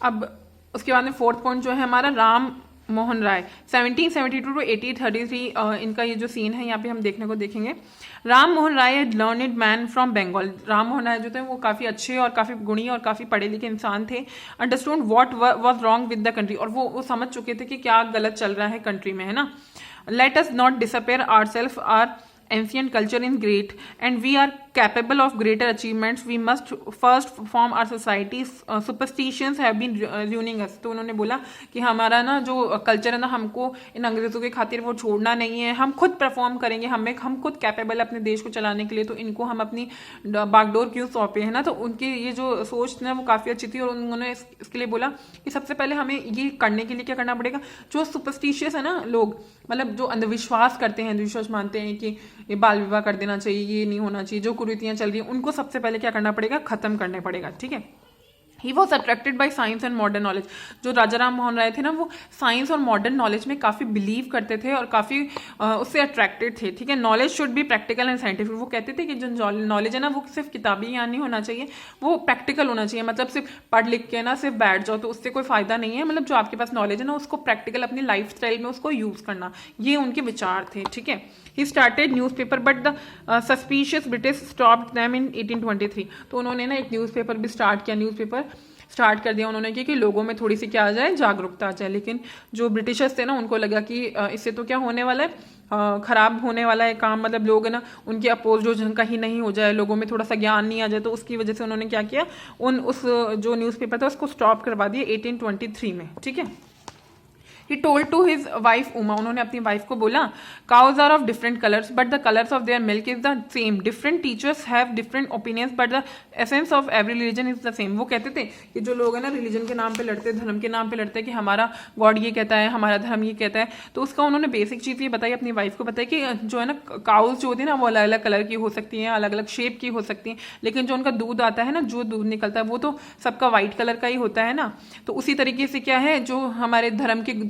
अब उसके बाद में फोर्थ पॉइंट जो है हमारा राम मोहन राय 1772 टू 1833, इनका ये जो सीन है यहाँ पे हम देखने को देखेंगे। Ram Mohan Roy learned man from Bengal. Ram Mohan Roy जो थे वो काफ़ी अच्छे और काफ़ी गुणी और काफ़ी पढ़े लिखे इंसान थे। Understood what was wrong with the country, और वो समझ चुके थे कि क्या गलत चल रहा है कंट्री में, है ना। Let us not disappear our are ancient culture is great and we are capable of greater achievements. We must first form our societies. Superstitions have been ruining us. तो उन्होंने बोला कि हमारा ना जो कल्चर है ना, हमको इन अंग्रेजों के खातिर वो छोड़ना नहीं है, हम खुद परफॉर्म करेंगे, हम खुद कैपेबल अपने देश को चलाने के लिए, तो इनको हम अपनी बागडोर क्यों सौंपे, है ना। तो उनकी ये जो सोच ना वो काफ़ी अच्छी थी, और उन्होंने इसके लिए बोला कि सबसे पहले हमें ये करने के लिए क्या करना पड़ेगा, जो सुपरस्टिशियस है ना लोग, मतलब जो अंधविश्वास करते हैं, अंधविश्वास मानते हैं कि ये बाल विवाह कर देना चाहिए, ये नहीं होना चाहिए, जो कुरीतियां चल रही हैं उनको सबसे पहले क्या करना पड़ेगा, खत्म करना पड़ेगा, ठीक है। He was attracted by science and modern knowledge. जो राजा राम मोहन राय थे ना, वो साइंस और मॉडर्न नॉलेज में काफ़ी बिलीव करते थे और काफ़ी उससे अट्रैक्टेड थे, ठीक है। Knowledge should be practical and scientific. वो कहते थे कि जो नॉलेज है ना वो सिर्फ किताबी ज्ञान नहीं होना चाहिए, वो प्रैक्टिकल होना चाहिए, मतलब सिर्फ पढ़ लिख के ना सिर्फ बैठ जाओ तो उससे कोई फायदा नहीं है, मतलब जो आपके पास नॉलेज है ना उसको प्रैक्टिकल अपनी लाइफ स्टाइल में उसको यूज़ करना, ये उनके विचार थे, ठीक है। He started newspaper but the suspicious British stopped them in 1823। तो उन्होंने ना एक न्यूज़पेपर भी स्टार्ट किया, न्यूज़पेपर स्टार्ट कर दिया उन्होंने कि लोगों में थोड़ी सी क्या आ जाए, जागरूकता आ जाए। लेकिन जो ब्रिटिशर्स थे ना उनको लगा कि इससे तो क्या होने वाला है, खराब होने वाला है काम, मतलब लोग है ना उनके अपोज जो कहीं नहीं हो जाए, लोगों में थोड़ा सा ज्ञान नहीं आ जाए, तो उसकी वजह से उन्होंने क्या किया, उस जो न्यूज़पेपर था उसको स्टॉप करवा दिया 1823 में, ठीक है। He told to his wife Uma, उन्होंने अपनी वाइफ को बोला, cows are of different colors but the colors of their milk is the same. Different teachers have different opinions but the essence of every religion is the same. वो कहते थे कि जो लोग है ना रिलीजन के नाम पे लड़ते, धर्म के नाम पे लड़ते हैं कि हमारा गॉड ये कहता है, हमारा धर्म ये कहता है, तो उसका उन्होंने बेसिक चीज़ ये बताई, अपनी वाइफ को बताई कि जो है ना काउज जो होती है ना वो अलग अलग कलर की हो सकती हैं, अलग अलग शेप की हो सकती हैं, लेकिन जो उनका दूध आता है ना, जो दूध निकलता है वो तो सबका वाइट कलर का ही होता है ना। तो उसी तरीके से क्या है, जो हमारे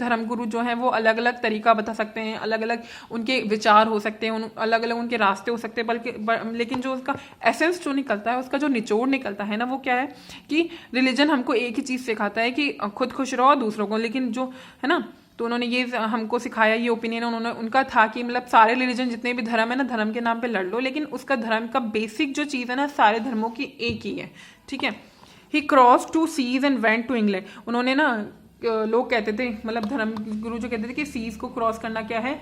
धर्मगुरु जो है वो अलग अलग तरीका बता सकते हैं, अलग अलग उनके विचार हो सकते हैं, अलग अलग उनके रास्ते हो सकते हैं, बल्कि लेकिन जो उसका एसेंस जो निकलता है, उसका जो निचोड़ निकलता है ना, वो क्या है कि रिलीजन हमको एक ही चीज़ सिखाता है कि खुद खुश रहो दूसरों को, लेकिन जो है ना, तो उन्होंने ये हमको सिखाया, ये ओपिनियन उन्होंने उनका था कि मतलब सारे रिलीजन जितने भी धर्म है ना, धर्म के नाम पे लड़ लो, लेकिन उसका धर्म का बेसिक जो चीज़ है ना सारे धर्मों की एक ही है, ठीक है। He cross to seas and went to England. उन्होंने ना, लोग कहते थे, मतलब धर्म गुरु जो कहते थे कि सीज को क्रॉस करना क्या है,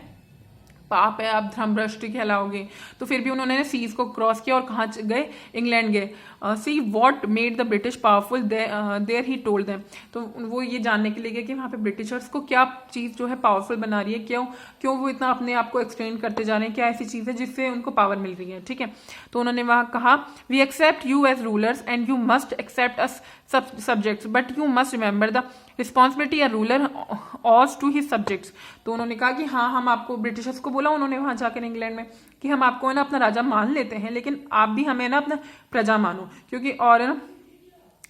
पाप है, आप धर्म भ्रष्ट कहलाओगे, तो फिर भी उन्होंने सीज को क्रॉस किया और कहाँ गए, इंग्लैंड गए। See what made the British powerful there he told them. तो वो ये जानने के लिए गए कि वहाँ पे ब्रिटिशर्स को क्या चीज़ जो है पावरफुल बना रही है, क्यों वो इतना अपने आप को एक्सटेंड करते जा रहे हैं, क्या ऐसी चीज़ है जिससे उनको पावर मिल रही है, ठीक है। तो उन्होंने वहाँ कहा, we accept you as rulers and you must accept us subjects but you must remember the responsibility a ruler owes to his subjects। तो उन्होंने कहा कि हाँ, हम आपको, ब्रिटिशर्स को बोला उन्होंने वहाँ जाकर इंग्लैंड में, कि हम आपको है ना अपना राजा मान लेते हैं, लेकिन आप भी हमें ना अपना प्रजा मानो, क्योंकि और है ना,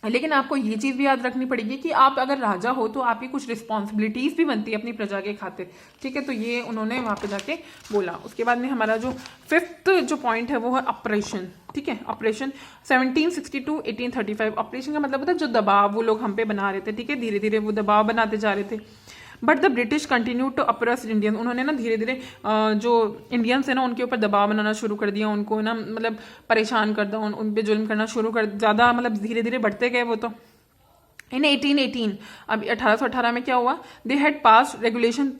लेकिन आपको ये चीज़ भी याद रखनी पड़ेगी कि आप अगर राजा हो तो आपकी कुछ रिस्पॉन्सिबिलिटीज़ भी बनती है अपनी प्रजा के खातिर, ठीक है। तो ये उन्होंने वहाँ पे जाके बोला। उसके बाद में हमारा जो फिफ्थ जो पॉइंट है वो है ऑपरेशन, ठीक है। ऑपरेशन 1762 1835। ऑपरेशन का मतलब होता है जो दबाव वो लोग हम पे बना रहे थे, ठीक है, धीरे धीरे वो दबाव बनाते जा रहे थे। But the British continue to oppress Indian. उन्होंने ना धीरे धीरे जो इंडियंस है ना उनके ऊपर दबाव बनाना शुरू कर दिया, उनको ना मतलब परेशान कर दिया, उन पे जुल्म करना शुरू कर, ज़्यादा मतलब धीरे धीरे बढ़ते गए वो। तो इन 1818, अब 1818 में क्या हुआ, they had pass regulation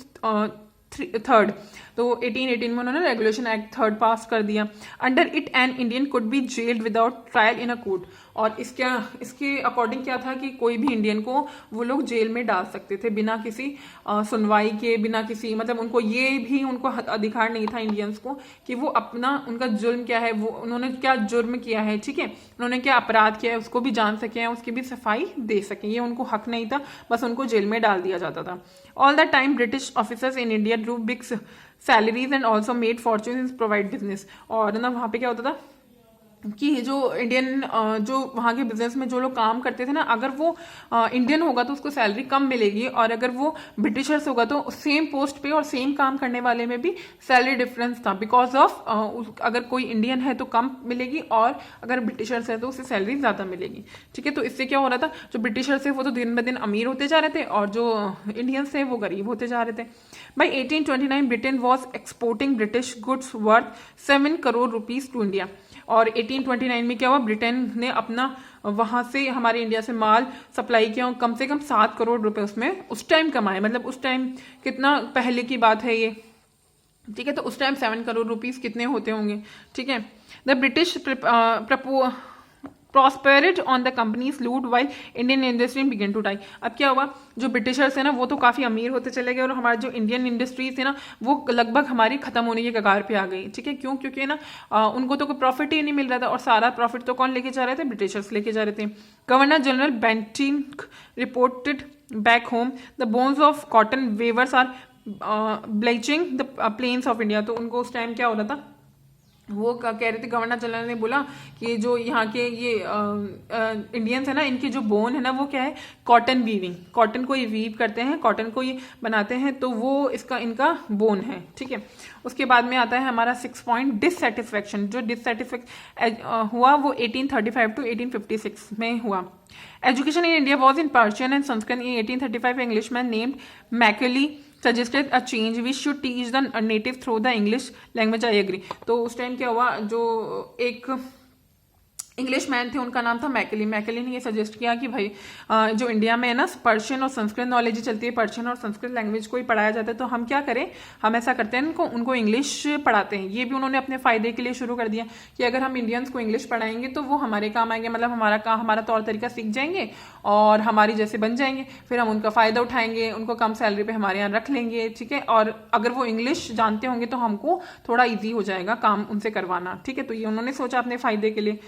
third. तो 1818 में उन्होंने रेगुलेशन एक्ट थर्ड पास कर दिया। Under it an Indian could be gelled without trial in a court. और इसके अकॉर्डिंग क्या था कि कोई भी इंडियन को वो लोग जेल में डाल सकते थे बिना किसी सुनवाई के, बिना किसी, मतलब उनको ये भी उनको अधिकार नहीं था इंडियंस को कि वो अपना, उनका जुल्म क्या है, वो उन्होंने क्या जुर्म किया है, ठीक है, उन्होंने क्या अपराध किया है उसको भी जान सकें, उसकी भी सफाई दे सकें, ये उनको हक नहीं था, बस उनको जेल में डाल दिया जाता था। All the time British officers in India Drew big salaries and also made Fortune in provide business. और ना वहाँ पे क्या होता था कि जो इंडियन जो वहाँ के बिजनेस में जो लोग काम करते थे ना, अगर वो इंडियन होगा तो उसको सैलरी कम मिलेगी, और अगर वो ब्रिटिशर्स होगा तो सेम पोस्ट पे और सेम काम करने वाले में भी सैलरी डिफरेंस था, बिकॉज ऑफ अगर कोई इंडियन है तो कम मिलेगी, और अगर ब्रिटिशर्स है तो उससे सैलरी ज़्यादा मिलेगी। ठीक है, तो इससे क्या हो रहा था, जो ब्रिटिशर्स थे वो तो दिन ब दिन अमीर होते जा रहे थे, और जो इंडियंस थे वो गरीब होते जा रहे थे। By 1829 Britain was exporting British goods worth 7 crore rupees to India. और 1829 में क्या हुआ, ब्रिटेन ने अपना वहां से हमारे इंडिया से माल सप्लाई किया, कम से कम 7 करोड़ रुपए उसमें उस टाइम कमाए। मतलब उस टाइम कितना पहले की बात है ये। ठीक है, तो उस टाइम 7 करोड़ रुपीस कितने होते होंगे। ठीक है, the British prospered on the company's loot while Indian industry begin to die. अब क्या हुआ, जो ब्रिटिशर्स है ना वो तो काफ़ी अमीर होते चले गए, और हमारे जो इंडियन इंडस्ट्रीज है ना वो लगभग हमारी खत्म होने के कगार पे आ गई। ठीक है, क्यों, क्योंकि ना उनको तो कोई प्रॉफिट ही नहीं मिल रहा था, और सारा प्रॉफिट तो कौन लेके जा रहे थे, ब्रिटिशर्स लेके जा रहे थे। Governor general Bentinck reported back home the bones of cotton weavers are bleaching the plains of India. तो उनको उस टाइम क्या हो रहा था, वो कह रहे थे, गवर्नर जनरल ने बोला कि जो यहाँ के ये इंडियंस है ना, इनकी जो बोन है ना वो क्या है, कॉटन वीविंग, कॉटन को ये वीव करते हैं, कॉटन को ये बनाते हैं, तो वो इसका इनका बोन है। ठीक है, उसके बाद में आता है हमारा 6 पॉइंट डिससेटिस्फेक्शन। जो डिससेटिस्फेक्शन हुआ वो 1835 टू 1856 में हुआ। Education in India was in Persian and Sanskrit. In 1835 Englishman named Macaulay suggested a change, we should teach the native through the English language, I agree। तो उस टाइम क्या हुआ, जो एक इंग्लिश मैन थे उनका नाम था मैकेली। मैकेली ने ये सजेस्ट किया कि भाई जो इंडिया में है ना पर्शियन और संस्कृत नॉलेज चलती है, पर्शियन और संस्कृत लैंग्वेज को ही पढ़ाया जाता है, तो हम क्या करें, हम ऐसा करते हैं उनको इंग्लिश पढ़ाते हैं। ये भी उन्होंने अपने फायदे के लिए शुरू कर दिया कि अगर हम इंडियंस को इंग्लिश पढ़ाएंगे तो वो हमारे काम आएंगे, मतलब हमारा तौर तरीका सीख जाएंगे और हमारी जैसे बन जाएंगे, फिर हम उनका फायदा उठाएंगे, उनको कम सैलरी पे हमारे यहाँ रख लेंगे। ठीक है, और अगर वो इंग्लिश जानते होंगे तो हमको थोड़ा ईजी हो जाएगा काम उनसे करवाना। ठीक है, तो ये उन्होंने सोचा अपने फायदे के लिए।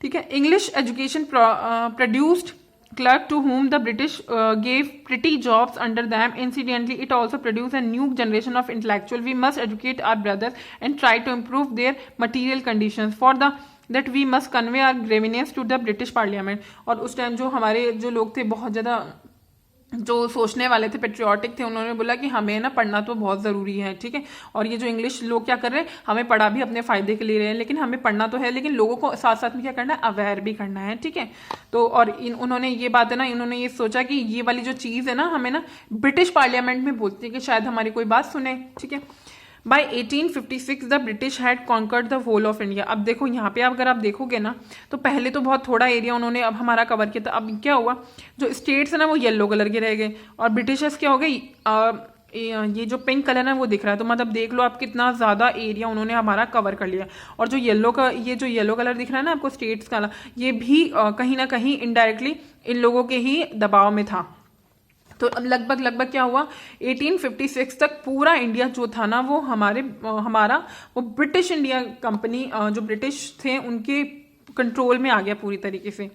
ठीक है, English education produced clerk to whom the British gave pretty jobs under them. Incidentally, it also produced a new generation of intellectual. We must educate our brothers and try to improve their material conditions. For that we must convey our grievances to the British Parliament. और उस time जो हमारे जो लोग थे बहुत ज़्यादा जो सोचने वाले थे, पेट्रियाटिक थे, उन्होंने बोला कि हमें ना पढ़ना तो बहुत ज़रूरी है। ठीक है, और ये जो इंग्लिश लोग क्या कर रहे हैं, हमें पढ़ा भी अपने फ़ायदे के लिए रहे हैं, लेकिन हमें पढ़ना तो है, लेकिन लोगों को साथ साथ में क्या करना है, अवेयर भी करना है। ठीक है, तो और उन्होंने ये बात है ना, इन्होंने ये सोचा कि ये वाली जो चीज़ है ना, हमें ना ब्रिटिश पार्लियामेंट में बोलती है कि शायद हमारी कोई बात सुने। ठीक है, By 1856 the British had conquered the whole of India। अब देखो यहाँ पे अगर आप देखोगे ना तो पहले तो बहुत थोड़ा एरिया उन्होंने अब हमारा कवर किया था। अब क्या हुआ, जो स्टेट्स है ना वो येलो कलर के रह गए, और ब्रिटिशर्स क्या हो गए, ये जो पिंक कलर है वो दिख रहा है, तो मतलब देख लो आप कितना ज़्यादा एरिया उन्होंने हमारा कवर कर लिया। और जो ये येलो कलर दिख रहा है ना आपको स्टेट्स का, ये भी कहीं ना कहीं इनडायरेक्टली इन लोगों के ही दबाव में था। तो अब लगभग क्या हुआ, 1856 तक पूरा इंडिया जो था ना वो हमारा वो ब्रिटिश इंडिया कंपनी, जो ब्रिटिश थे उनके कंट्रोल में आ गया पूरी तरीके से।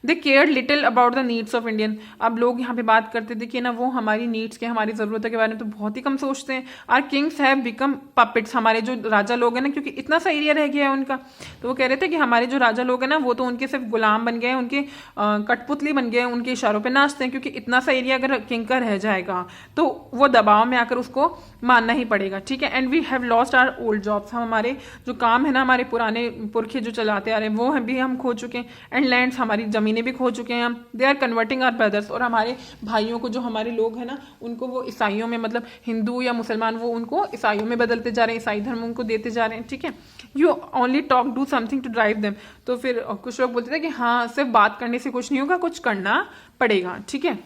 They care little about the needs of Indian. अब लोग यहाँ पे बात करते थे कि ना वो हमारी नीड्स के, हमारी ज़रूरतों के बारे में तो बहुत ही कम सोचते हैं। Our kings have become puppets. हमारे जो राजा लोग हैं ना, क्योंकि इतना सा एरिया रह गया है उनका, तो वो कह रहे थे कि हमारे जो राजा लोग हैं ना वो तो उनके सिर्फ गुलाम बन गए, उनके कठपुतली बन गए, उनके इशारों पर नाचते हैं, क्योंकि इतना सा एरिया अगर किंग का रह जाएगा तो वो दबाव में आकर उसको मानना ही पड़ेगा। ठीक है, and we have lost our old jobs. हम हमारे जो काम है ना, हमारे पुराने पुरखे जो चलाते आ रहे हैं वो भी हम खो चुके हैं। एंड लैंड्स, हमारी ज़मीनें भी खो चुके हैं हम। They are converting our brothers. और हमारे भाइयों को, जो हमारे लोग हैं ना, उनको वो ईसाइयों में, मतलब हिंदू या मुसलमान, वो उनको ईसाइयों में बदलते जा रहे हैं, ईसाई धर्म उनको देते जा रहे हैं। ठीक है, you only talk do something to drive them. तो फिर कुछ लोग बोलते थे कि हाँ सिर्फ बात करने से कुछ नहीं होगा, कुछ करना पड़ेगा। ठीक है,